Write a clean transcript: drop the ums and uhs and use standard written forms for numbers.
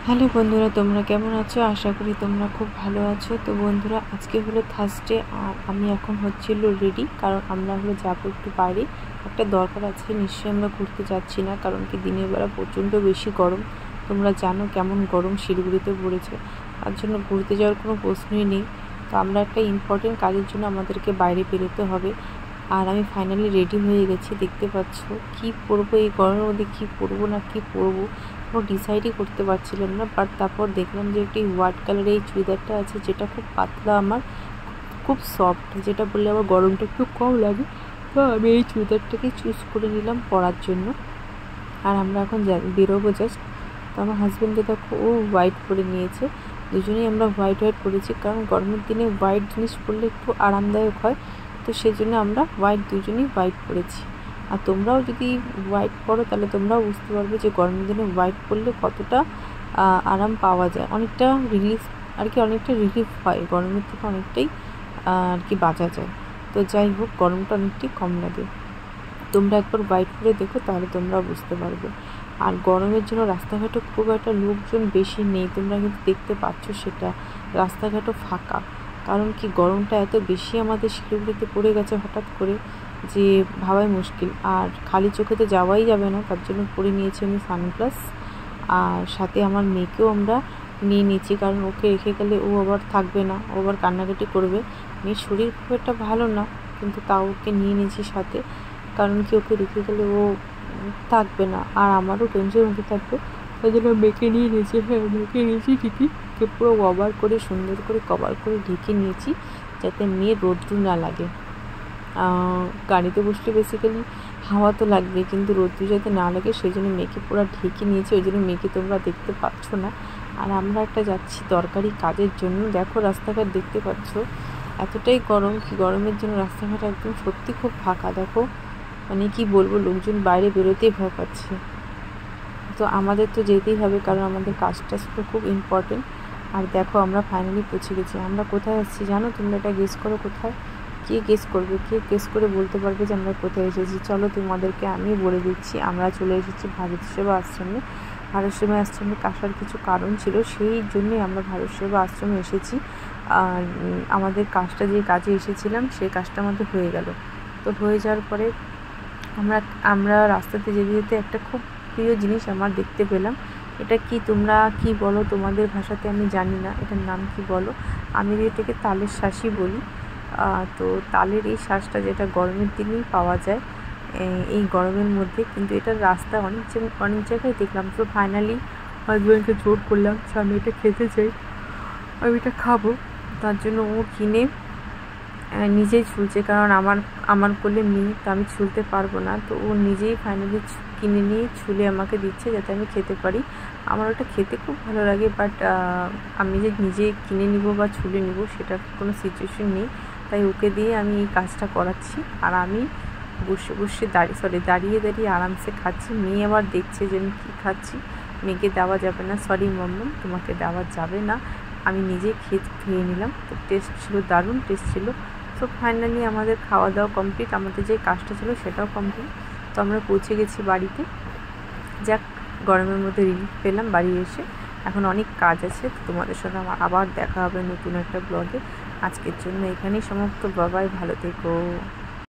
Hello বন্ধুরা, তোমরা কেমন আছো? আশা করি তোমরা খুব ভালো আছো। তো বন্ধুরা, আজকে হলো থার্সডে আর আমি এখন হচ্ছিল রেডি, কারণ আমরা হলো যাবো একটু বাইরে, একটা দরকার আছে। নিশ্চয়ই আমরা ঘুরতে যাচ্ছি না, কারণ কি দিনের বেলা প্রচণ্ড বেশি গরম। তোমরা জানো কেমন গরম শিলিগুড়িতে পড়েছে, তার জন্য ঘুরতে যাওয়ার কোনো প্রশ্নই নেই। তো আমরা একটা ইম্পর্টেন্ট কাজের জন্য আমাদেরকে বাইরে বেরোতে হবে। আর আমি ফাইনালি রেডি হয়ে গেছি, দেখতে পাচ্ছ। কি পরবো এই গরমের মধ্যে, কি পরবো না কি পরবো কোনো ডিসাইডই করতে পারছিলাম না। বাট তারপর দেখলাম যে একটি হোয়াইট কালারের এই চুড়িদারটা আছে, যেটা খুব পাতলা, আমার খুব সফট, যেটা বললে আমার গরমটা একটু কম লাগে। তো আমি এই চুড়িদারটাকে চুজ করে নিলাম পরার জন্য। আর আমরা এখন বেরোবো জাস্ট। তো আমার হাজব্যান্ডকে দেখো, ও হোয়াইট পরে নিয়েছে। দুজনেই আমরা হোয়াইট পরেছি, কারণ গরমের দিনে হোয়াইট জিনিস পরলে একটু আরামদায়ক হয়। তো সেই জন্য আমরা দুজনেই হোয়াইট পরেছি। আর তোমরাও যদি হোয়াইট পরো তাহলে তোমরাও বুঝতে পারবে যে গরমের দিনে হোয়াইট পরলে কতটা আরাম পাওয়া যায়, অনেকটা রিলিফ আর কি, অনেকটা রিলিফ হয় গরমের থেকে, অনেকটাই আর কি বাঁচা যায়। তো যাই হোক, গরমটা অনেকটাই কম লাগে। তোমরা একবার হোয়াইট পরে দেখো, তাহলে তোমরা বুঝতে পারবে। আর গরমের জন্য রাস্তাঘাটে খুব একটা লোকজন বেশি নেই, তোমরা কিন্তু দেখতে পাচ্ছ সেটা। রাস্তাঘাটও ফাঁকা, কারণ কি গরমটা এত বেশি আমাদের শিলিগুড়িতে পড়ে গেছে হঠাৎ করে, যে ভাবাই মুশকিল। আর খালি চোখে তো যাওয়াই যাবে না, তার জন্য পরে নিয়েছি আমি সানগ্লাস। আর সাথে আমার মেয়েকেও আমরা নিয়ে নিয়েছি, কারণ ওকে রেখে গেলে ও আবার থাকবে না, ও আবার কান্নাকাটি করবে। মেয়ের শরীর খুব একটা ভালো না, কিন্তু তাও ওকে নিয়ে নিয়েছি সাথে, কারণ কি ওকে রেখে গেলে ও থাকবে না, আর আমারও টেনশন হতে থাকবে। তাই জন্য মেয়েকে নিয়ে নিয়েছি। হ্যাঁ, মেয়েকে নিয়েছি ঠিকই, ওকে পুরো কভার করে, সুন্দর করে কভার করে ঢেকে নিয়েছি, যাতে মেয়ের রোদ্দুর না লাগে। গাড়িতে বসলে বেসিক্যালি হাওয়া তো লাগবে, কিন্তু রোদ্দুর যাতে না লাগে সেই জন্য মেয়েকে পুরো ঢেকে নিয়েছি। ওই জন্য মেয়েকে তোমরা দেখতে পাচ্ছ না। আর আমরা একটা যাচ্ছি দরকারি কাজের জন্য। দেখো রাস্তাঘাট দেখতে পাচ্ছ, এতটাই গরম, কি গরমের জন্য রাস্তাঘাট একদম সত্যি খুব ফাঁকা। দেখো মানে কি বলবো, লোকজন বাইরে বেরোতেই ভয় পাচ্ছে। তো আমাদের তো যেতেই হবে, কারণ আমাদের কাজটা তো খুব ইম্পর্টেন্ট। আর দেখো আমরা ফাইনালি পৌঁছে গেছি। আমরা কোথায় আসছি জানো? তোমরা এটা গেস করো কোথায়। কে গেস করবে, কে গেস করে বলতে পারবে যে আমরা কোথায় এসেছি? চলো তোমাদেরকে আমি বলে দিচ্ছি। আমরা চলে এসেছি ভারত সেবা আশ্রমে। ভারত সেবা আশ্রমে আসার কিছু কারণ ছিল, সেই জন্যই আমরা ভারত সেবা আশ্রমে এসেছি। আর আমাদের কাজটা, যে কাজে এসেছিলাম সেই কাজটা আমাদের হয়ে গেল। তো হয়ে যাওয়ার পরে আমরা রাস্তাতে যেতে যেতে একটা খুব প্রিয় জিনিস আমার দেখতে পেলাম। এটা কি, তোমরা কি বলো? তোমাদের ভাষাতে আমি জানি না এটার নাম কি বলো। আমি এটাকে তালের শ্বাসই বলি। তো তালের এই শ্বাসটা, যেটা গরমের দিনেই পাওয়া যায় এই গরমের মধ্যে, কিন্তু এটার রাস্তা অনেক জায়গায় দেখলাম। তো ফাইনালি হাজব্যান্ডকে জোর করলাম যে আমি এটা খেতে চাই, আমি এটা খাবো। তার জন্য ও কিনে নিজেই ছুলছে, কারণ আমার কোলে নেই, তো আমি ছুলতে পারবো না। তো ও নিজেই ফাইনালি কিনে নিয়ে ছুলে আমাকে দিচ্ছে, যাতে আমি খেতে পারি। আমার ওটা খেতে খুব ভালো লাগে, বাট আমি যে নিজে কিনে নিব বা ছুলে নিব সেটার কোনো সিচুয়েশন নেই। তাই ওকে দিয়ে আমি এই কাজটা করাচ্ছি। আর আমি বসে বসে দাঁড়িয়ে আরামসে খাচ্ছি। মেয়ে আবার দেখছে যে আমি কী খাচ্ছি। মেয়েকে দেওয়া যাবে না, সরি মাম্মাম, তোমাকে দেওয়া যাবে না। আমি নিজে খেয়ে নিলাম। তো টেস্ট ছিল, দারুণ টেস্ট ছিল। তো ফাইনালি আমাদের খাওয়া দাওয়া কমপ্লিট, আমাদের যে কাজটা ছিল সেটাও কমপ্লিট। তো আমরা পৌঁছে গেছি বাড়িতে। যাক, গরমের মধ্যে রিলিফ পেলাম বাড়ি এসে। এখন অনেক কাজ আছে, তো তোমাদের সাথে আমার আবার দেখা হবে নতুন একটা ব্লগে। আজকের জন্য এখানেই সমাপ্ত। বাবাই, ভালো থেকো।